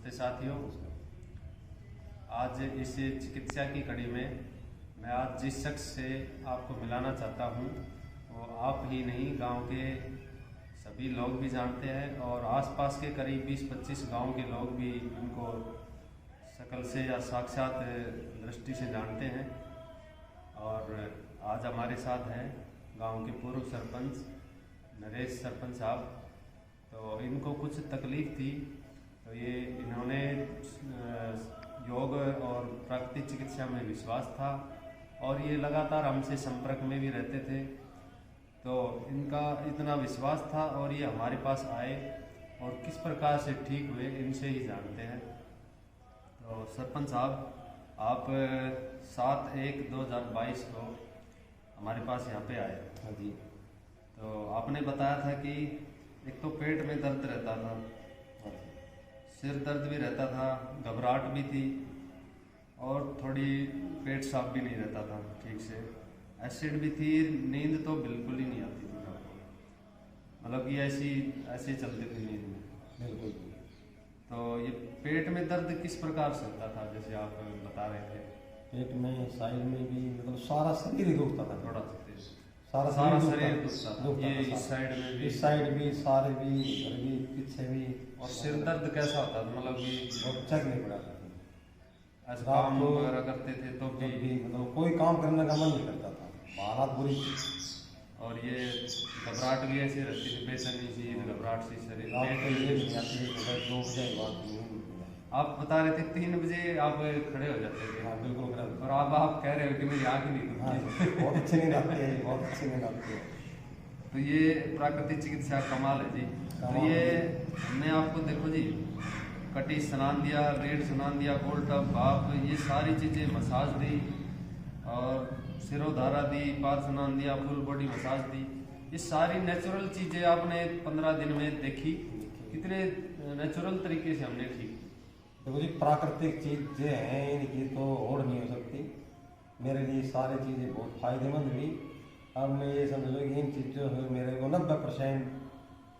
नमस्ते साथियों। आज इस चिकित्सा की कड़ी में मैं आज जिस शख्स से आपको मिलाना चाहता हूँ वो आप ही नहीं, गांव के सभी लोग भी जानते हैं और आसपास के करीब 20-25 गांव के लोग भी इनको शक्ल से या साक्षात दृष्टि से जानते हैं। और आज हमारे साथ हैं गांव के पूर्व सरपंच नरेश सरपंच साहब। तो इनको कुछ तकलीफ थी, तो ये इन्होंने योग और प्राकृतिक चिकित्सा में विश्वास था और ये लगातार हमसे संपर्क में भी रहते थे। तो इनका इतना विश्वास था और ये हमारे पास आए और किस प्रकार से ठीक हुए इनसे ही जानते हैं। तो सरपंच साहब, आप 7/1/2022 को हमारे पास यहाँ पे आए। हाँ जी। तो आपने बताया था कि एक तो पेट में दर्द रहता था, सिर दर्द भी रहता था, घबराहट भी थी और थोड़ी पेट साफ भी नहीं रहता था ठीक से, एसिड भी थी, नींद तो बिल्कुल ही नहीं आती थी आपको, मतलब कि ऐसी चलती थी नींद में बिल्कुल। तो ये पेट में दर्द किस प्रकार से होता था, जैसे आप बता रहे थे? पेट में, साइड में भी, मतलब सारा शरीर ही दुखता था। थोड़ा सारा शरीर दुखता था। ये इस साइड में भी, इस साइड भी, सारे भी, इधर भी, पीछे भी। और सिर दर्द कैसा होता था, मतलब कि बहुत चक नहीं पड़ा था। ऐसा काम वगैरह करते थे तो भी मतलब कोई काम करने का मन नहीं करता था, हालात बुरी थी। और ये घबराहट भी ऐसी रहती थी, बेचैनी सी, घबराहट सी शरीर। रात को ये नहीं आती है, सुबह 2 बजे के बाद नींद नहीं आती। आप बता रहे थे 3 बजे आप खड़े हो जाते थे। हाँ बिल्कुल खड़ा। और अब आप कह रहे हो कि मेरी आँख ही नहीं हाँ, खुलती। बहुत अच्छी नींद आती है, बहुत अच्छी नींद आती है। तो ये प्राकृतिक चिकित्सा कमाल है जी। तो ये हमने आपको देखो जी, कटी स्नान दिया, रीढ़ स्नान दिया, गोल टप, भाप, ये सारी चीज़ें, मसाज दी और सिरोधारा दी, पाद स्नान दिया, फुल बॉडी मसाज दी। ये सारी नेचुरल चीज़ें आपने 15 दिन में देखी, कितने नेचुरल तरीके से हमने ठीक। देखो जी, प्राकृतिक चीज़ें हैं, इनकी तो होड़ नहीं हो सकती। मेरे लिए सारी चीज़ें बहुत फायदेमंद हुई। अब मैं ये समझ लो कि इन चीज़ों से मेरे को 90%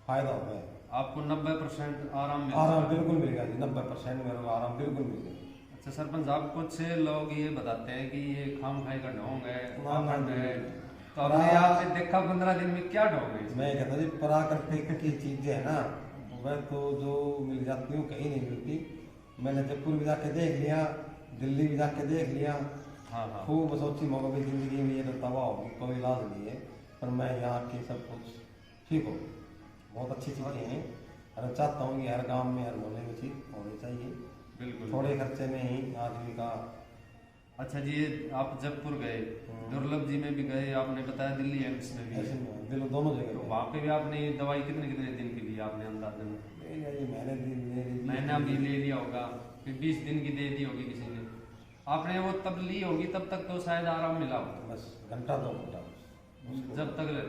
फायदा हो गया। आपको 90% आराम मिला? आराम बिल्कुल मिल गया जी, 90% मेरे को आराम बिल्कुल मिल गया। अच्छा सरपंच साहब, कुछ लोग ये बताते हैं कि ये खाम खाई का ढोंग है, पाखंड है, तो आपने आपने देखा 15 दिन में क्या ढोंग है? मैं कहता जी, प्राकृतिक की चीज़ें है ना, वह तो जो मिल जाती हूँ कहीं नहीं मिलती। मैंने जयपुर भी जाके देख लिया, दिल्ली भी जाके देख लिया। हाँ। खूब सोची मौका भी जिंदगी में ये तो तबाह होगी, कोई इलाज नहीं है, पर मैं यहाँ की सब कुछ ठीक हो, बहुत अच्छी चीज़ें हैं। और चाहता हूँ कि हर गांव में, हर मोहल्ले में चीज होनी चाहिए, बिल्कुल थोड़े खर्चे में ही आदमी का। अच्छा जी, आप जयपुर गए, दुर्लभ जी में भी गए, आपने बताया दिल्ली एम्स में भी गए, दोनों जगह। तो वहाँ पे भी आपने दवाई कितने दिन की ली आपने अंदाजन? महीना भी ले लिया होगा, फिर 20 दिन की दे दी होगी किसी ने, आपने वो तब ली होगी, तब तक तो शायद आराम मिला होगा, बस घंटा 2 घंटा जब तक ले।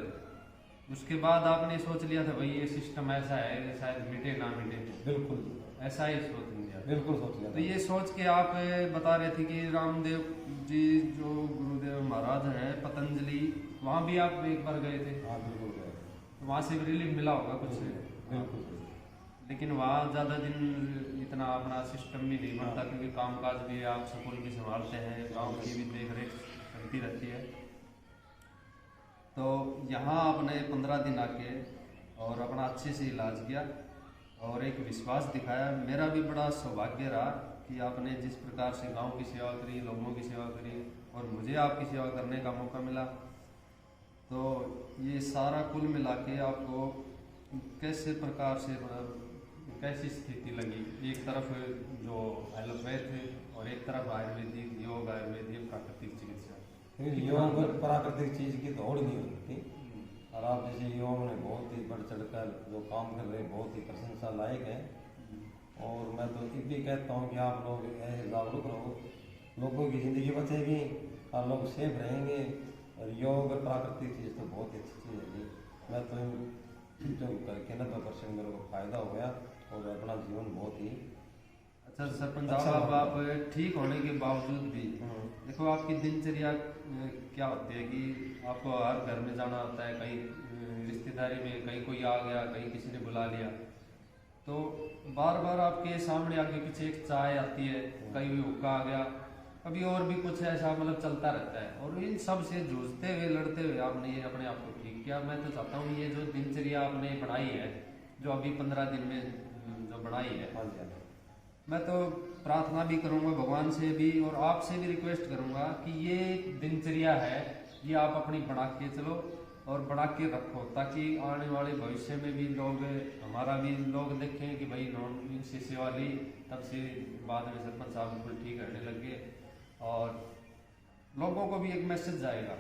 उसके बाद आपने सोच लिया था भाई ये सिस्टम ऐसा है, शायद मिटे ना मिटे, बिल्कुल ऐसा ही सोच लिया? बिल्कुल सोच लिया। तो ये सोच के आप बता रहे थे कि रामदेव जी जो गुरुदेव महाराज हैं पतंजलि, वहाँ भी आप एक बार गए थे? हाँ बिल्कुल गए। तो वहाँ से भी रिलीफ मिला होगा कुछ? बिल्कुल। लेकिन वहाँ ज़्यादा दिन इतना अपना सिस्टम भी नहीं बनता, क्योंकि कामकाज भी आप स्कूल भी संभालते हैं, गांव की भी देख रेख चलती रहती है। तो यहाँ आपने 15 दिन आके और अपना अच्छे से इलाज किया और एक विश्वास दिखाया। मेरा भी बड़ा सौभाग्य रहा कि आपने जिस प्रकार से गांव की सेवा करी, लोगों की सेवा करी और मुझे आपकी सेवा करने का मौका मिला। तो ये सारा कुल मिला के आपको कैसे प्रकार से, मतलब कैसी स्थिति लगी? एक तरफ जो एलोपैथ है और एक तरफ आयुर्वेदिक, योग, आयुर्वेदिक, प्राकृतिक चिकित्सा। योग और प्राकृतिक चीज की दौड़ नहीं होती। और आप जैसे योग ने बहुत ही बढ़ चढ़कर जो काम कर रहे हैं, बहुत ही प्रशंसा लायक है। और मैं तो ये भी कहता हूँ कि आप लोग ऐसे जागरूक रहो, लोगों की ज़िंदगी बचेगी और लोग सेफ रहेंगे। और योग और प्राकृतिक चीज़ तो बहुत ही अच्छी चीज़ है। मैं तो जो करके 90% मेरे को फायदा हो गया और अपना जीवन बहुत ही अच्छा सरपंच साहब, आप ठीक होने के बावजूद भी देखो आपकी दिनचर्या क्या होती है कि आपको हर घर में जाना होता है, कहीं रिश्तेदारी में कहीं कोई आ गया, कहीं किसी ने बुला लिया, तो बार बार आपके सामने आगे पीछे एक चाय आती है, कहीं भी हुक्का आ गया, कभी और भी कुछ ऐसा मतलब चलता रहता है। और इन सब से जूझते हुए लड़ते हुए आपने ये अपने आप को ठीक किया। मैं तो चाहता हूँ ये जो दिनचर्या आपने बनाई है, जो अभी 15 दिन में जो बनाई है, हाँ जी, हाँ जी। मैं तो प्रार्थना भी करूंगा भगवान से भी और आपसे भी रिक्वेस्ट करूंगा कि ये दिनचर्या है, ये आप अपनी बना के चलो और बना के रखो, ताकि आने वाले भविष्य में भी लोग, हमारा भी लोग देखें कि भाई इन्होंने इनसे सेवा ली, तब से बाद में सरपंच साहब बिल्कुल ठीक रहने लगे। और लोगों को भी एक मैसेज जाएगा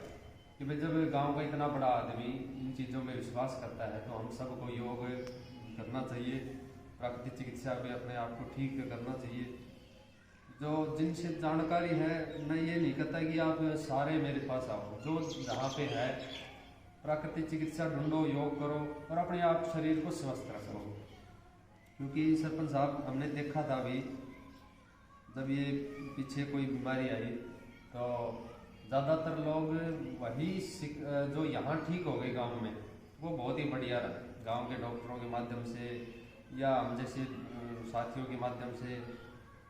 कि भाई जब गांव का इतना बड़ा आदमी इन चीज़ों में विश्वास करता है तो हम सबको योग करना चाहिए, प्राकृतिक चिकित्सा में अपने आप को ठीक करना चाहिए। जो जिनसे जानकारी है, मैं ये नहीं कहता कि आप सारे मेरे पास आओ, जो जहाँ पे है प्राकृतिक चिकित्सा ढूंढो, योग करो और अपने आप शरीर को स्वस्थ रखो। क्योंकि सरपंच साहब हमने देखा था अभी जब ये पीछे कोई बीमारी आई तो ज़्यादातर लोग वही जो यहाँ ठीक हो गए गांव में, वो बहुत ही बढ़िया रहा। गांव के डॉक्टरों के माध्यम से या हम जैसे साथियों के माध्यम से,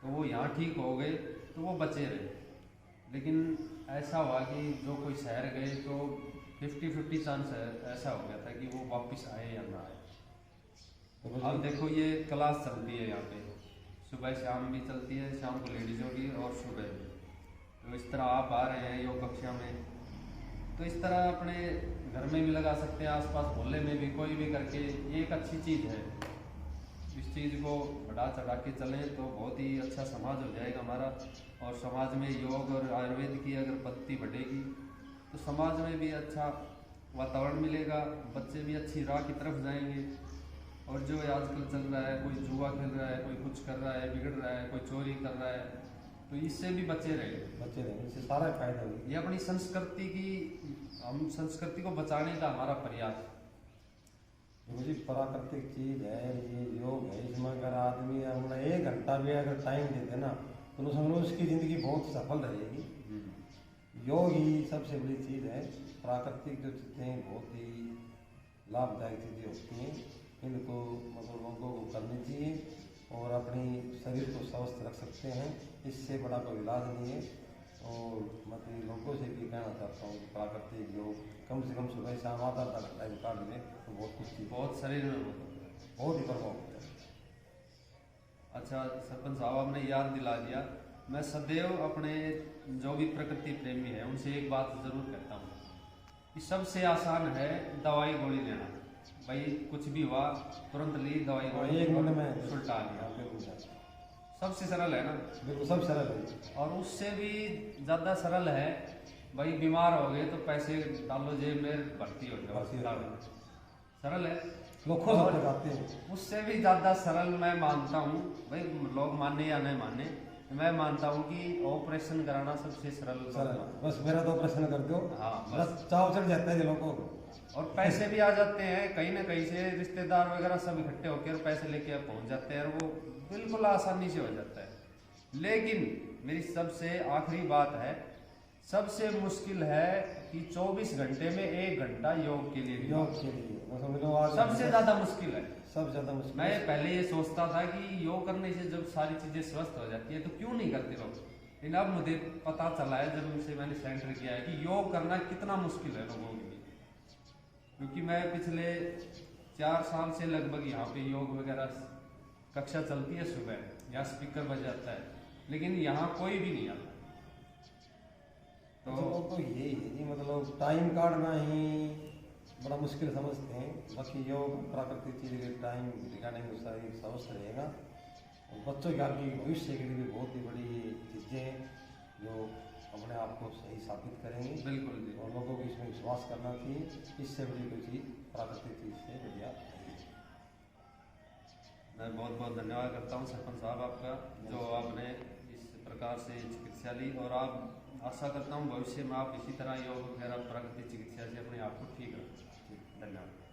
तो वो यहाँ ठीक हो गए तो वो बचे रहे। लेकिन ऐसा हुआ कि जो कोई शहर गए तो 50-50 चांस ऐसा हो गया था कि वो वापस आए या ना आए। अब देखो ये क्लास चलती है यहाँ पे, सुबह शाम भी चलती है, शाम को लेडीज़ों की और सुबह भी। तो इस तरह आप आ रहे हैं योग कक्षा में, तो इस तरह अपने घर में भी लगा सकते हैं, आसपास मोहल्ले में भी, कोई भी करके। ये एक अच्छी चीज़ है, इस चीज़ को बढ़ा चढ़ा के चलें तो बहुत ही अच्छा समाज हो जाएगा हमारा। और समाज में योग और आयुर्वेद की अगर पत्ती बढ़ेगी तो समाज में भी अच्छा वातावरण मिलेगा, बच्चे भी अच्छी राह की तरफ जाएंगे। और जो आजकल चल रहा है, कोई जुआ खेल रहा है, कोई कुछ कर रहा है, बिगड़ रहा है, कोई चोरी कर रहा है, तो इससे भी बचे रहे, इससे सारा फायदा होगा। ये अपनी संस्कृति की, हम संस्कृति को बचाने का हमारा प्रयास। मुझे प्राकृतिक चीज है, ये योग है, इसमें अगर आदमी अपना 1 घंटा भी अगर टाइम देते ना तो समझ लो उसकी जिंदगी बहुत सफल रहेगी। योग ही सबसे बड़ी चीज है। प्राकृतिक जो चीजें बहुत ही लाभदायक चीजें होती हैं, इनको मतलब लोगों को करनी चाहिए और अपनी शरीर को स्वस्थ रख सकते हैं, इससे बड़ा कोई इलाज नहीं है। और मतलब लोगों से भी कहना चाहता हूँ कि प्राकृतिक योग कम से कम सुबह शाम आधा घंटा निकाल लें तो बहुत कुछ बहुत शरीर में बहुत ही प्रभाव होता है। अच्छा सरपंच साहब, आपने याद दिला दिया। मैं सदैव अपने जो भी प्रकृति प्रेमी है उनसे एक बात जरूर कहता हूँ कि सबसे आसान है दवाई गोली लेना। भाई कुछ भी हुआ तुरंत ली दवाई गोली, 1 मिनट में सुलटा लिया, सबसे सरल है ना। बिल्कुल सब सरल है। और उससे भी ज़्यादा सरल है, भाई बीमार हो गए तो पैसे डालो जेब में, भर्ती हो जाओ, सरल है। लोग खुद होकर आते हैं। उससे भी ज़्यादा सरल मैं मानता हूँ, भाई लोग माने या नहीं माने, मैं मानता हूँ कि ऑपरेशन कराना सबसे सरल। बस मेरा तो ऑपरेशन कर दो, हाँ बस चाव चढ़ जाता है लोगों को और पैसे भी आ जाते हैं कहीं ना कहीं से, रिश्तेदार वगैरह सब इकट्ठे होकर पैसे लेके पहुंच जाते हैं और वो बिल्कुल आसानी से हो जाता है। लेकिन मेरी सबसे आखिरी बात है, सबसे मुश्किल है कि 24 घंटे में 1 घंटा योग के लिए, सबसे ज्यादा मुश्किल है, सबसे ज्यादा मुश्किल। मैं पहले ये सोचता था कि योग करने से जब सारी चीजें स्वस्थ हो जाती है तो क्यों नहीं करते लोग, लेकिन अब मुझे पता चला है जब उनसे मैंने सेंटर किया है कि योग करना कितना मुश्किल है लोगों के लिए। क्योंकि मैं पिछले 4 साल से लगभग यहाँ पे योग वगैरह कक्षा चलती है सुबह, यहाँ स्पीकर बज जाता है, लेकिन यहाँ कोई भी नहीं आता। तो यही है कि मतलब टाइम काटना ही बड़ा मुश्किल समझते हैं। बाकी योग प्राकृतिक चीज़ के टाइम निकालने में शरीर स्वस्थ रहेगा और बच्चों के आगे भविष्य के लिए भी बहुत ही बड़ी चीज़ें हैं जो अपने आप को सही साबित करेंगे। बिल्कुल जी, और लोगों को इसमें विश्वास करना चाहिए, इससे बड़ी कोई चीज़ प्राकृतिक चीज़ से बढ़िया। मैं बहुत बहुत धन्यवाद करता हूँ सरपंच साहब आपका, जो आपने इस प्रकार से चिकित्सा ली, और आप आशा करता हूँ भविष्य में आप इसी तरह योग वगैरह प्राकृतिक चिकित्सा से अपने आप को ठीक रखें। धन्यवाद।